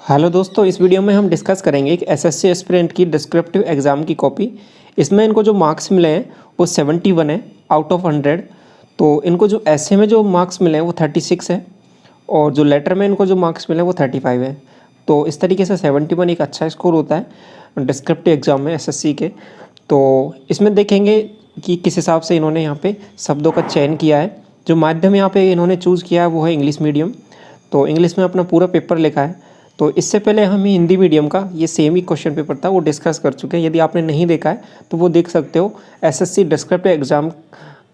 Hello दोस्तों, इस video में हम डिस्कस करेंगे कि एसएससी एस्पिरेंट की डिस्क्रिप्टिव एग्ज़ाम की कॉपी। इसमें इनको जो मार्क्स मिले हैं वो 71 है आउट ऑफ 100। तो इनको जो ऐसे में जो मार्क्स मिले हैं वो 36 है और जो लेटर में इनको जो मार्क्स मिले हैं वो 35 है। तो इस तरीके से 71 एक अच्छा स्कोर होता है डिस्क्रिप्टिव एग्ज़ाम में एसएससी के। तो इसमें देखेंगे कि किस हिसाब से इन्होंने यहाँ पे शब्दों का चयन किया है। जो माध्यम यहाँ पे इन्होंने चूज़ किया है वो है इंग्लिश मीडियम। तो इंग्लिश में अपना पूरा पेपर लिखा है। तो इससे पहले हम हिंदी मीडियम का ये सेम ही क्वेश्चन पेपर था, वो डिस्कस कर चुके हैं। यदि आपने नहीं देखा है तो वो देख सकते हो। एसएससी डिस्क्रिप्टिव एग्ज़ाम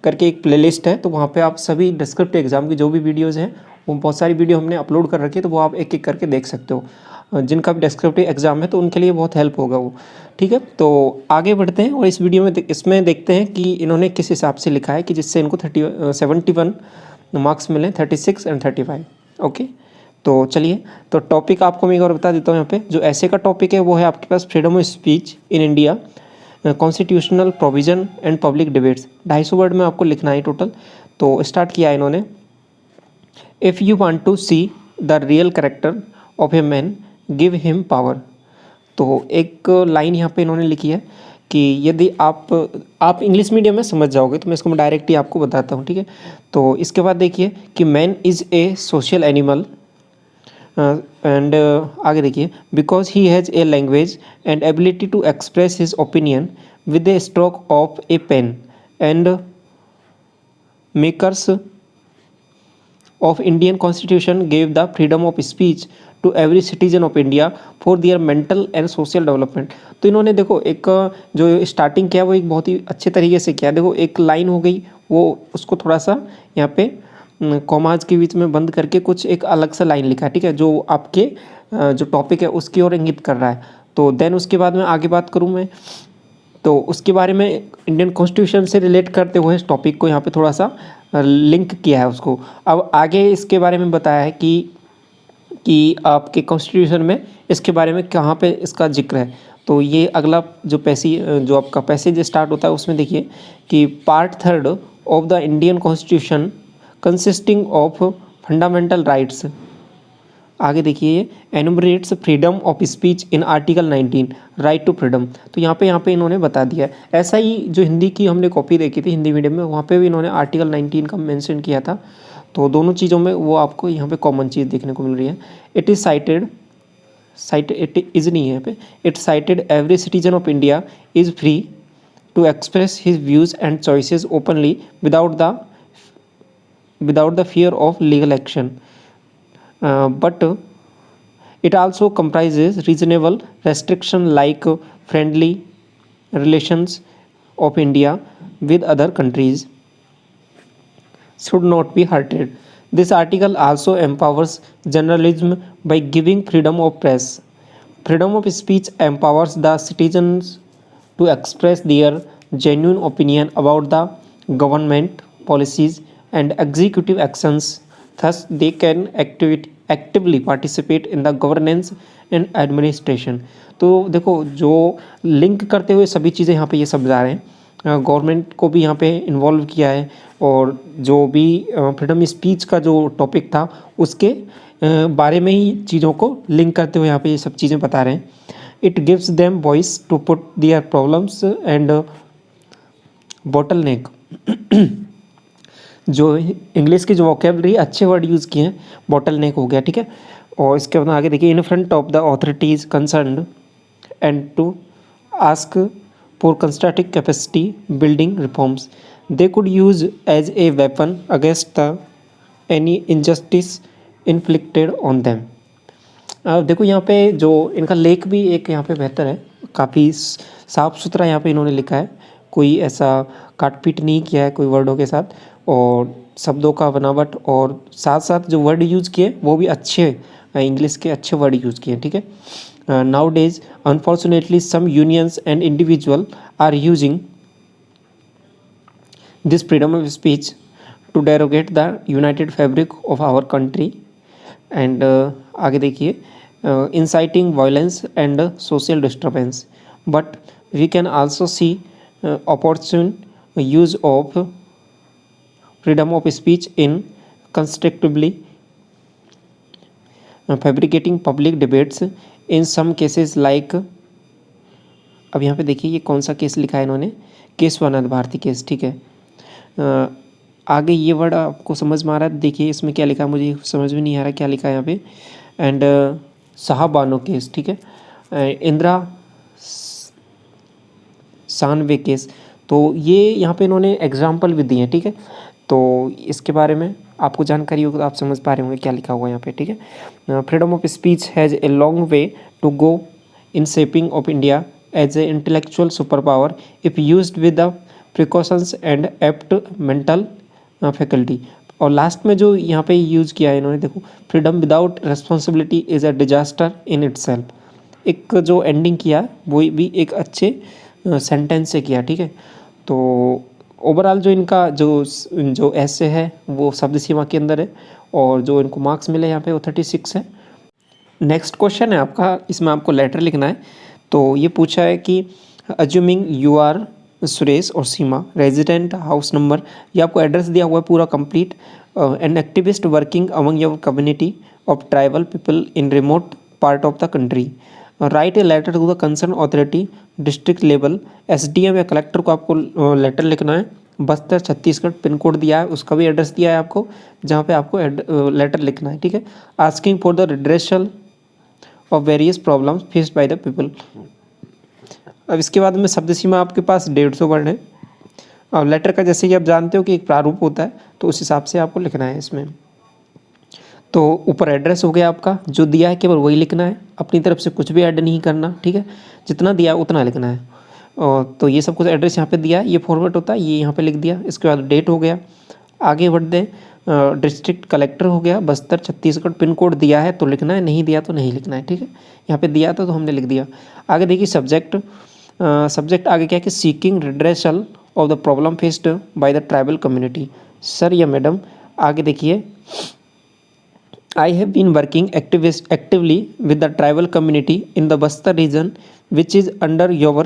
करके एक प्लेलिस्ट है, तो वहाँ पे आप सभी डिस्क्रिप्टिव एग्ज़ाम की जो भी वीडियोज़ हैं वो बहुत सारी वीडियो हमने अपलोड कर रखी है, तो वो आप एक एक करके देख सकते हो। जिनका भी डिस्क्रिप्टिव एग्ज़ाम है तो उनके लिए बहुत हेल्प होगा वो। ठीक है, तो आगे बढ़ते हैं और इस वीडियो में इसमें देखते हैं कि इन्होंने किस हिसाब से लिखा है कि जिससे इनको 71 मार्क्स मिले, 36 एंड 35। ओके, तो चलिए, तो टॉपिक आपको मैं एक और बता देता हूँ। यहाँ पे जो ऐसे का टॉपिक है वो है आपके पास freedom of speech in India, constitutional provision and public debates. 250 word में आपको लिखना है टोटल। तो स्टार्ट किया है इन्होंने। If you want to see the real character of a man give him power. तो एक लाइन यहाँ पे इन्होंने लिखी है कि यदि आप इंग्लिश मीडियम में समझ जाओगे तो मैं इसको डायरेक्ट ही आपको बताता हूँ। ठीक है, तो इसके बाद देखिए कि man is a social animal and आगे देखिए because he has a language and ability to express his opinion with a stroke of a pen and makers of Indian Constitution gave the freedom of speech to every citizen of India for their mental and social development। तो इन्होंने देखो एक जो starting किया वो एक बहुत ही अच्छे तरीके से किया। देखो एक लाइन हो गई, वो उसको थोड़ा सा यहाँ पे कॉमाज के बीच में बंद करके कुछ एक अलग सा लाइन लिखा है। ठीक है, जो आपके जो टॉपिक है उसकी ओर इंगित कर रहा है। तो देन उसके बाद में आगे बात करूँ मैं, तो उसके बारे में इंडियन कॉन्स्टिट्यूशन से रिलेट करते हुए इस टॉपिक को यहाँ पे थोड़ा सा लिंक किया है उसको। अब आगे इसके बारे में बताया है कि आपके कॉन्स्टिट्यूशन में इसके बारे में कहाँ पे इसका जिक्र है। तो ये अगला जो आपका पैसेज स्टार्ट होता है उसमें देखिए कि part 3 of the Indian constitution consisting of fundamental rights. आगे देखिए enumerates freedom of speech in article 19 right to freedom. तो यहाँ पे इन्होंने बता दिया है। ऐसा ही जो हिंदी की हमने कॉपी देखी थी हिंदी मीडियम में, वहाँ पे भी इन्होंने आर्टिकल 19 का मेंशन किया था। तो दोनों चीज़ों में वो आपको यहाँ पे कॉमन चीज़ देखने को मिल रही है। इट इज़ इट इज़ नहीं है यहाँ पे, it cited every citizen of India is free to express his views and choices openly without the fear of legal action. But it also comprises reasonable restriction like friendly relations of India with other countries should not be hurted. This article also empowers journalism by giving freedom of press. Freedom of speech empowers the citizens to express their genuine opinion about the government policies and executive actions. Thus, they can actively participate in the governance and administration। तो देखो जो link करते हुए सभी चीज़ें यहाँ पे ये सब जा रहे हैं। गवर्नमेंट को भी यहाँ पे इन्वॉल्व किया है और जो भी फ्रीडम स्पीच का जो टॉपिक था उसके बारे में ही चीज़ों को लिंक करते हुए यहाँ पे ये सब चीज़ें बता रहे हैं। It gives them voice to put their problems and bottleneck. जो इंग्लिश की जो वोकेबलरी अच्छे वर्ड यूज़ किए हैं, बॉटल नेक हो गया। ठीक है, और इसके बाद आगे देखिए in front of the authorities concerned and to ask for constructive capacity building reforms they could use as a weapon against the any injustice inflicted on them. देखो यहाँ पे जो इनका लेख भी एक यहाँ पे बेहतर है, काफ़ी साफ़ सुथरा यहाँ पे इन्होंने लिखा है। कोई ऐसा काटपीट नहीं किया है कोई वर्डों के साथ, और शब्दों का बनावट और साथ साथ जो वर्ड यूज़ किए वो भी अच्छे इंग्लिश के अच्छे वर्ड यूज़ किए। ठीक है, nowadays unfortunately some unions and individual are using this freedom of speech to derogate the united fabric of our country and आगे देखिए inciting violence and social disturbance, but we can also see opportune use of freedom of speech in constructively fabricating public debates in some cases like, अब यहाँ पे देखिए ये कौन सा case लिखा है इन्होंने, केशवानंद भारती केस, ठीक है। आगे ये वर्ड आपको समझ में आ रहा है, देखिए इसमें क्या लिखा है, मुझे समझ में नहीं आ रहा क्या लिखा है यहाँ पे। एंड साहबानो केस, ठीक है। इंदिरा सानवे केस, तो ये यहाँ पे इन्होंने एग्जाम्पल भी दिए हैं, ठीक है। तो इसके बारे में आपको जानकारी होगी तो आप समझ पा रहे होंगे क्या लिखा हुआ है यहाँ पे, ठीक है। Freedom of speech has a long way to go in shaping of India as a intellectual super power if used with the precautions and apt mental faculty. और लास्ट में जो यहाँ पे यूज़ किया है इन्होंने, देखो, freedom without responsibility is a disaster in itself. एक जो एंडिंग किया वो भी एक अच्छे सेंटेंस से किया, ठीक है। तो ओवरऑल जो इनका जो ऐसे है वो शब्द सीमा के अंदर है, और जो इनको मार्क्स मिले यहाँ पे वो 36 है। नेक्स्ट क्वेश्चन है आपका, इसमें आपको लेटर लिखना है। तो ये पूछा है कि अज्यूमिंग यू आर सुरेश और सीमा रेजिडेंट हाउस नंबर, ये आपको एड्रेस दिया हुआ है पूरा complete, an activist working among your community of tribal people in remote part of the country, write a letter to the concern authority district level, SDM या collector को आपको letter लिखना है। बस्तर छत्तीसगढ़ पिन कोड दिया है, उसका भी एड्रेस दिया है आपको, जहाँ पे आपको लेटर लिखना है, ठीक है। Asking for the redressal of various problems faced by the people. अब इसके बाद में शब्द सीमा आपके पास 150 वर्ड है। और लेटर का जैसे कि आप जानते हो कि एक प्रारूप होता है, तो उस हिसाब से आपको लिखना है इसमें। तो ऊपर एड्रेस हो गया आपका, जो दिया है केवल वही लिखना है, अपनी तरफ से कुछ भी ऐड नहीं करना, ठीक है। जितना दिया है उतना लिखना है। और तो ये सब कुछ एड्रेस यहाँ पे दिया है, ये फॉर्मेट होता है, ये यहाँ पे लिख दिया। इसके बाद डेट हो गया, आगे बढ़ दें, डिस्ट्रिक्ट कलेक्टर हो गया, बस्तर छत्तीसगढ़, पिन कोड दिया है तो लिखना है, नहीं दिया तो नहीं लिखना है, ठीक है। यहाँ पे दिया था तो हमने लिख दिया। आगे देखिए सब्जेक्ट, सब्जेक्ट आगे क्या है कि seeking redressal of the problem faced by the tribal community, sir या मैडम। आगे देखिए, I have been working actively with the tribal community in the Bastar region which is under your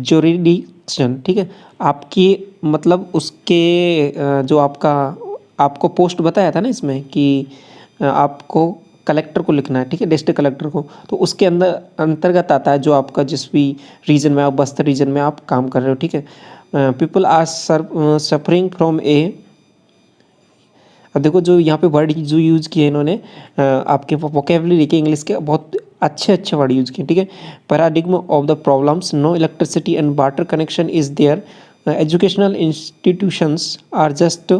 jurisdiction, ठीक है। आपकी मतलब उसके जो आपको पोस्ट बताया था ना इसमें कि आपको कलेक्टर को लिखना है, ठीक है, डिस्ट्रिक्ट कलेक्टर को, तो उसके अंदर अंतर्गत आता है जो आपका जिस भी रीजन में आप बस्तर रीजन में आप काम कर रहे हो, ठीक है। पीपल आर सफरिंग फ्रॉम ए, अब देखो जो यहाँ पे वर्ड जो यूज़ किए इन्होंने, आपके वोकेबलरी के इंग्लिश के बहुत अच्छे वर्ड यूज़ किए, ठीक है। Paradigm of the problems, no electricity and water connection is there, educational institutions are just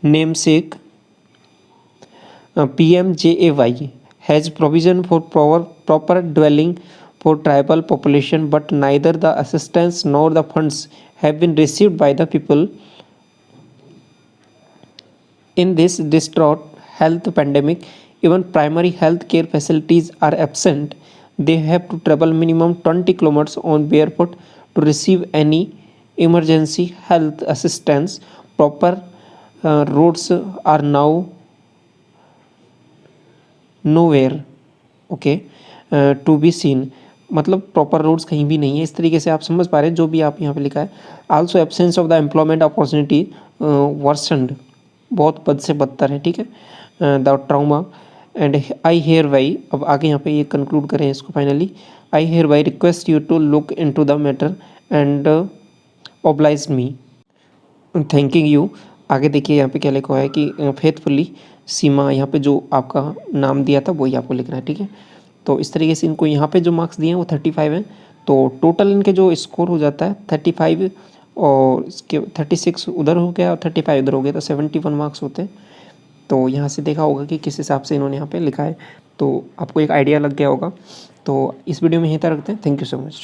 name sake, PMJAY has provision for proper dwelling for tribal population but neither the assistance nor the funds have been received by the people. In this distraught health pandemic, even primary health care facilities are absent. They have to travel minimum 20 kilometers on barefoot to receive any emergency health assistance. Proper roads are now nowhere, okay, to be seen. मतलब proper roads कहीं भी नहीं है, इस तरीके से आप समझ पा रहे हैं जो भी आप यहाँ पे लिखा है। Also absence of the employment opportunity worsened, बहुत बद से बदतर है, ठीक है। The trauma and I hereby, अब आगे यहाँ पे ये कंक्लूड करें इसको finally, I hereby request you to look into the matter and oblige me, thanking you. आगे देखिए यहाँ पे क्या लिखा हुआ है कि फेथफुली सीमा, यहाँ पे जो आपका नाम दिया था वही आपको लिखना है, ठीक है। तो इस तरीके से इनको यहाँ पे जो मार्क्स दिए हैं वो 35 हैं, तो टोटल इनके जो स्कोर हो जाता है 35 और इसके 36 उधर हो गया और 35 इधर हो गया, तो 71 मार्क्स होते हैं। तो यहाँ से देखा होगा कि किस हिसाब से इन्होंने यहाँ पे लिखा है, तो आपको एक आइडिया लग गया होगा। तो इस वीडियो में यहीं तक रखते हैं। Thank you so much.